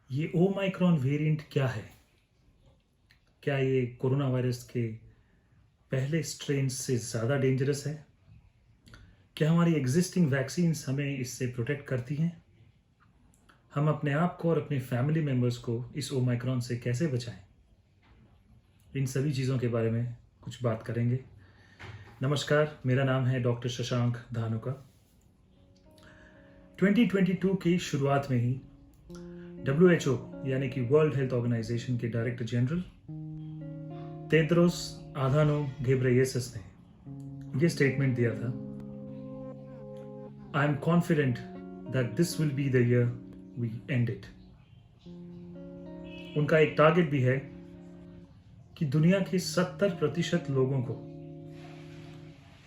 ये Omicron variant क्या है? क्या ये कोरोना वायरस के पहले स्ट्रेन से ज़्यादा डेंजरस है? क्या हमारी एग्जिस्टिंग वैक्सीन्स हमें इससे प्रोटेक्ट करती हैं? हम अपने आप को और अपने फैमिली मेम्बर्स को इस ओमाइक्रॉन से कैसे बचाएं? इन सभी चीज़ों के बारे में कुछ बात करेंगे। नमस्कार, मेरा नाम है डॉक्टर शशांक धानुका। 2022 की शुरुआत में ही WHO यानी कि वर्ल्ड हेल्थ ऑर्गेनाइजेशन के director general Tedros Adhanom Ghebreyesus ने ये स्टेटमेंट दिया था, I am confident that this will be the year we end it. उनका एक टारगेट भी है कि दुनिया के 70% लोगों को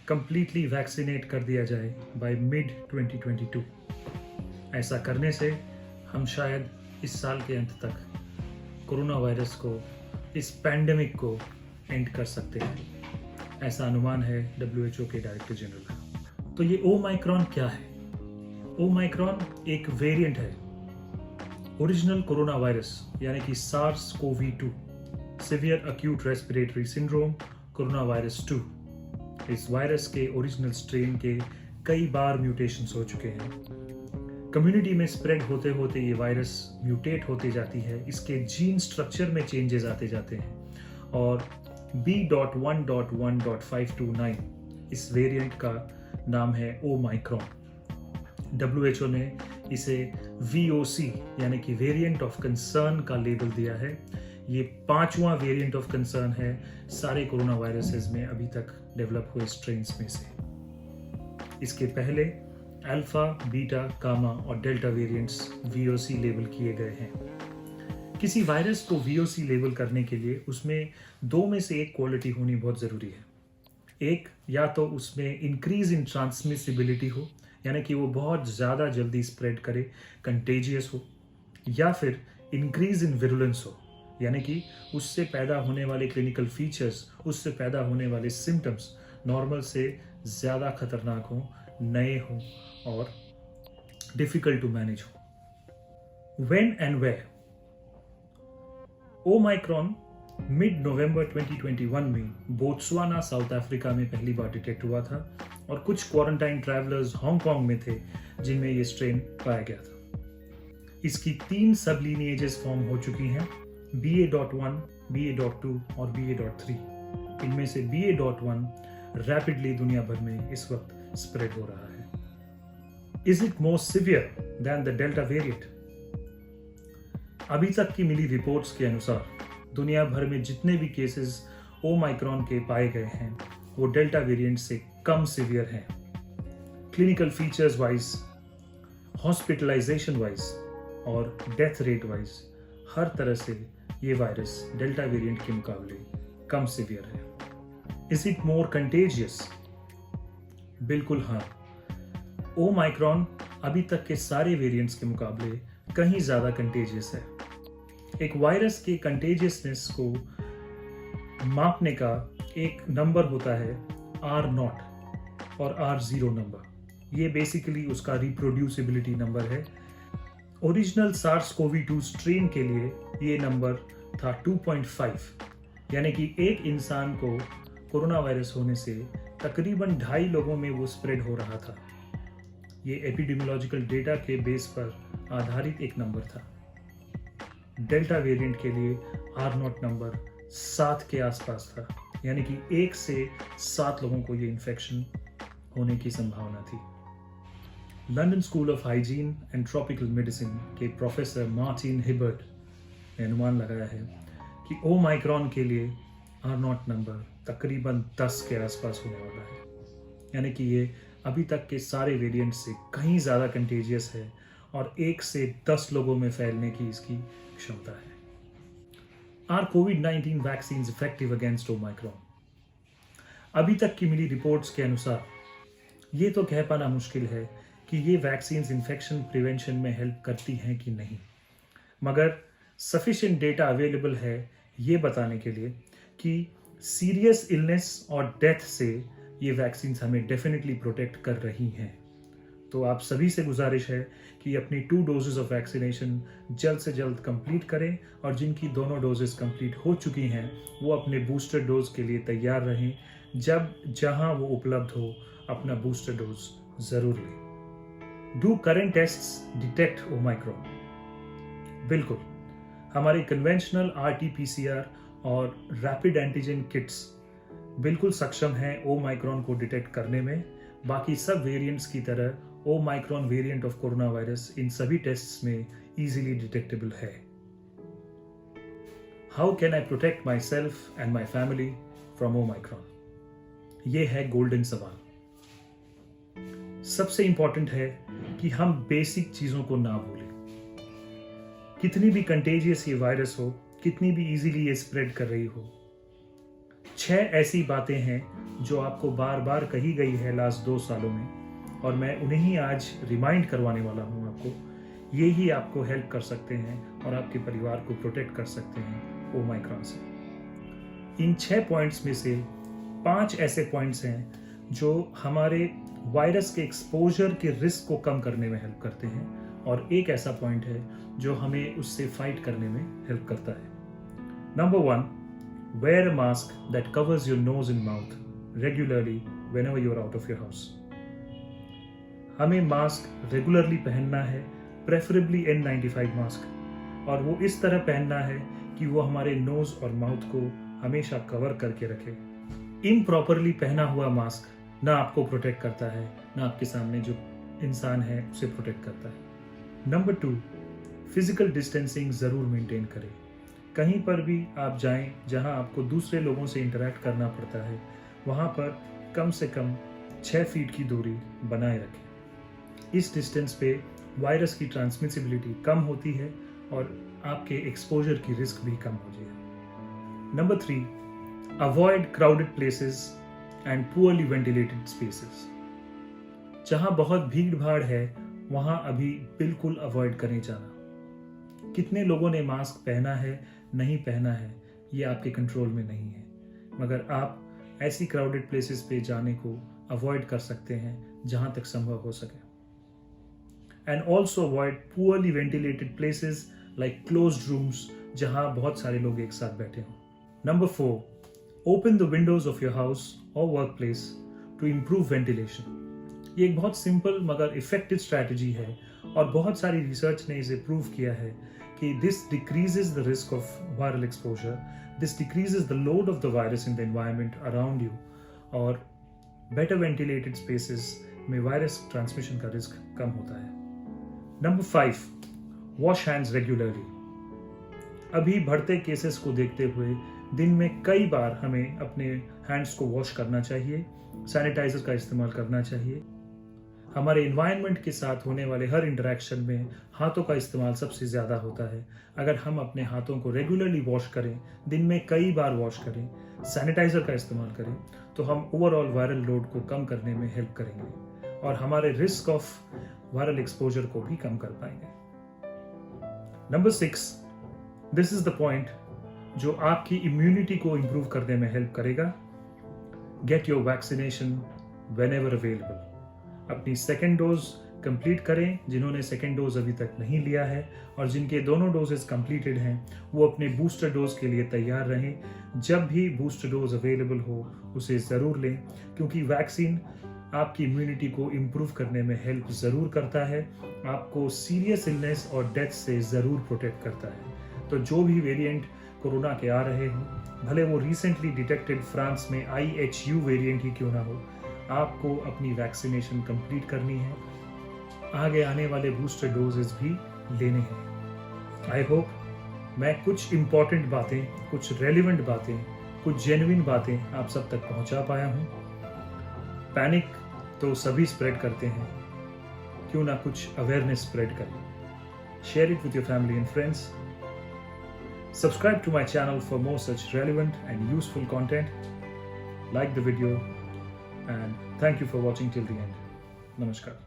कंप्लीटली वैक्सीनेट कर दिया जाए बाय मिड 2022। ऐसा करने से हम शायद इस साल के अंत तक कोरोना वायरस को, इस पैंडेमिक को एंड कर सकते हैं। ऐसा अनुमान है WHO के डायरेक्टर जनरल का। तो ये ओमाइक्रॉन क्या है? ओमाइक्रॉन एक वेरिएंट है ओरिजिनल कोरोना वायरस यानी कि SARS CoV 2 severe acute respiratory syndrome corona virus 2। इस वायरस के ओरिजिनल स्ट्रेन के कई बार म्यूटेशंस हो चुके हैं। कम्युनिटी में स्प्रेड होते होते ये वायरस म्यूटेट होते जाती है, इसके जीन स्ट्रक्चर में चेंजेस आते जाते हैं और B.1.1.529 इस वेरिएंट का नाम है ओमाइक्रॉन। WHO ने इसे VOC यानी कि वेरिएंट ऑफ कंसर्न का लेबल दिया है। ये 5वां वेरिएंट ऑफ कंसर्न है सारे कोरोना वायरसेस में अभी तक डेवलप हुए स्ट्रेन्स में से। इसके पहले अल्फा, बीटा, गामा और डेल्टा वेरिएंट्स VOC लेबल किए गए हैं। किसी वायरस को VOC लेबल करने के लिए उसमें दो में से एक क्वालिटी होनी बहुत ज़रूरी है। एक, या तो उसमें इंक्रीज इन ट्रांसमिसिबिलिटी हो यानी कि वो बहुत ज़्यादा जल्दी स्प्रेड करे, कंटेजियस हो, या फिर इंक्रीज इन विरुलेंस हो यानी कि उससे पैदा होने वाले क्लिनिकल फीचर्स, उससे पैदा होने वाले सिम्टम्स नॉर्मल से ज़्यादा खतरनाक हो, नए हो और डिफिकल्ट टू मैनेज हो। When and where? Omicron mid November 2021 में बोत्सवाना, साउथ अफ्रीका में पहली बार डिटेक्ट हुआ था और कुछ क्वारंटाइन ट्रैवलर्स हांगकांग में थे जिनमें यह स्ट्रेन पाया गया था। इसकी 3 सब लीनिएजेस फॉर्म हो चुकी हैं, BA.1, BA.2 और BA.3। इनमें से BA.1 रैपिडली दुनिया भर में इस वक्त स्प्रेड हो रहा है। Is it more severe than the delta variant? अभी तक की मिली रिपोर्ट्स के अनुसार दुनिया भर में जितने भी केसेस ओमाइक्रॉन के पाए गए हैं वो डेल्टा वेरिएंट से कम सीवियर हैं। Clinical features wise, hospitalisation wise और डेथ रेट वाइज हर तरह से ये वायरस डेल्टा वेरिएंट के मुकाबले कम सीवियर है। Is it more contagious? बिल्कुल हाँ। ओमाइक्रॉन अभी तक के सारे वेरिएंट्स के मुकाबले कहीं ज़्यादा कंटेजियस है। एक वायरस के कंटेजियसनेस को मापने का एक नंबर होता है R0 और R0 नंबर। ये बेसिकली उसका रिप्रोड्यूसिबिलिटी नंबर है। ओरिजिनल सार्स कोवी 2 स्ट्रेन के लिए ये नंबर था 2.5 यानी कि एक इंसान को कोरोना वायरस होने से तकरीबन 2.5 लोगों में वो स्प्रेड हो रहा था। ये एपिडेमियोलॉजिकल डेटा के बेस पर आधारित एक नंबर था। डेल्टा वेरिएंट के लिए R0 नंबर 7 के आसपास था यानी कि 1 से 7 लोगों को ये इन्फेक्शन होने की संभावना थी। London school of hygiene and tropical medicine के प्रोफेसर मार्टिन हिबर्ट ने अनुमान लगाया है कि ओमाइक्रॉन के लिए R0 नंबर तकरीबन 10 के आसपास होने वाला है यानी कि ये अभी तक के सारे वेरिएंट से कहीं ज़्यादा कंटेजियस है और 1 से 10 लोगों में फैलने की इसकी क्षमता है। Are COVID-19 vaccine effective against omicron? अभी तक की मिली रिपोर्ट्स के अनुसार ये तो कह पाना मुश्किल है कि ये वैक्सीन इन्फेक्शन प्रिवेंशन में हेल्प करती हैं कि नहीं, मगर सफिशिएंट डेटा अवेलेबल है ये बताने के लिए कि सीरियस इलनेस और डेथ से ये वैक्सीन हमें डेफिनेटली प्रोटेक्ट कर रही हैं। तो आप सभी से गुजारिश है कि अपनी 2 डोजेस ऑफ वैक्सीनेशन जल्द से जल्द कंप्लीट करें और जिनकी दोनों डोजेस कंप्लीट हो चुकी हैं वो अपने बूस्टर डोज के लिए तैयार रहें। जब जहां वो उपलब्ध हो अपना बूस्टर डोज ज़रूर लें। Do current tests detect Omicron? बिल्कुल, हमारे कन्वेंशनल RT-PCR और रैपिड एंटीजन किट्स बिल्कुल सक्षम हैं ओमाइक्रॉन को डिटेक्ट करने में। बाकी सब वेरिएंट्स की तरह Omicron variant of corona virus इन सभी टेस्ट्स में इजीली डिटेक्टेबल है। How can I protect myself and my family from Omicron? ये है गोल्डन सवाल। सबसे इंपॉर्टेंट है कि हम बेसिक चीजों को ना भूलें। कितनी भी कंटेजियस ये वायरस हो, कितनी भी इजीली ये स्प्रेड कर रही हो, 6 ऐसी बातें हैं जो आपको बार बार कही गई है लास्ट 2 सालों में और मैं उन्हें ही आज रिमाइंड करवाने वाला हूं आपको। ये ही आपको हेल्प कर सकते हैं और आपके परिवार को प्रोटेक्ट कर सकते हैं ओमाइक्रॉन से। इन 6 पॉइंट्स में से 5 ऐसे पॉइंट्स हैं जो हमारे वायरस के एक्सपोजर के रिस्क को कम करने में हेल्प करते हैं और एक ऐसा पॉइंट है जो हमें उससे फाइट करने में हेल्प करता है। Number 1, wear a mask that covers your nose and mouth regularly whenever you are out of your house. हमें मास्क रेगुलरली पहनना है, प्रेफरेबली N95 मास्क, और वो इस तरह पहनना है कि वो हमारे नोज और माउथ को हमेशा कवर करके रखे। इम्प्रॉपरली पहना हुआ मास्क ना आपको प्रोटेक्ट करता है, ना आपके सामने जो इंसान है उसे प्रोटेक्ट करता है। नंबर 2, फिजिकल डिस्टेंसिंग ज़रूर मेंटेन करें। कहीं पर भी आप जाएं जहां आपको दूसरे लोगों से इंटरेक्ट करना पड़ता है, वहां पर कम से कम 6 फीट की दूरी बनाए रखें। इस डिस्टेंस पे वायरस की ट्रांसमिसिबिलिटी कम होती है और आपके एक्सपोजर की रिस्क भी कम होती है। Number 3, avoid crowded places and poorly ventilated spaces. जहां बहुत भीड़ भाड़ है वहां अभी बिल्कुल अवॉइड करें जाना। कितने लोगों ने मास्क पहना है, नहीं पहना है, ये आपके कंट्रोल में नहीं है, मगर आप ऐसी क्राउडेड प्लेसेस पे जाने को अवॉइड कर सकते हैं जहां तक संभव हो सके। And also avoid poorly ventilated places like closed rooms जहां बहुत सारे लोग एक साथ बैठे हों। Number 4, open the windows of your house और work place to improve ventilation. ये एक बहुत सिंपल मगर इफेक्टिव स्ट्रैटेजी है और बहुत सारी रिसर्च ने इसे प्रूव किया है कि this decreases the risk of viral exposure, this decreases the load of the virus in the environment around you, और बेटर वेंटिलेटेड स्पेसेस में वायरस ट्रांसमिशन का रिस्क कम होता है। Number 5, wash hands regularly. अभी बढ़ते केसेस को देखते हुए दिन में कई बार हमें अपने हैंड्स को वॉश करना चाहिए, सैनिटाइजर का इस्तेमाल करना चाहिए। हमारे इन्वायरमेंट के साथ होने वाले हर इंटरेक्शन में हाथों का इस्तेमाल सबसे ज़्यादा होता है। अगर हम अपने हाथों को रेगुलरली वॉश करें, दिन में कई बार वॉश करें, सैनिटाइजर का इस्तेमाल करें, तो हम ओवरऑल वायरल लोड को कम करने में हेल्प करेंगे और हमारे रिस्क ऑफ वायरल एक्सपोजर को भी कम कर पाएंगे। Number 6, this is the point जो आपकी इम्यूनिटी को इम्प्रूव करने में हेल्प करेगा। Get your vaccination when ever available. अपनी सेकेंड डोज कंप्लीट करें जिन्होंने सेकेंड डोज अभी तक नहीं लिया है, और जिनके दोनों डोजेस कंप्लीटेड हैं वो अपने बूस्टर डोज के लिए तैयार रहें। जब भी बूस्टर डोज अवेलेबल हो उसे ज़रूर लें, क्योंकि वैक्सीन आपकी इम्यूनिटी को इम्प्रूव करने में हेल्प ज़रूर करता है, आपको सीरियस इलनेस और डेथ से ज़रूर प्रोटेक्ट करता है। तो जो भी वेरिएंट कोरोना के आ रहे हों, भले वो रिसेंटली डिटेक्टेड फ्रांस में IHU वेरिएंट ही क्यों ना हो, आपको अपनी वैक्सीनेशन कंप्लीट करनी है। आगे आने वाले बूस्टर डोजेस भी लेने हैं। आई होप मैं कुछ इंपॉर्टेंट बातें, कुछ रेलिवेंट बातें, कुछ जेन्युइन बातें आप सब तक पहुंचा पाया हूं। पैनिक तो सभी स्प्रेड करते हैं, क्यों ना कुछ अवेयरनेस स्प्रेड करें। Share it with your family and friends. Subscribe to my channel for more such relevant and useful content. Like the video and thank you for watching till the end. Namaskar.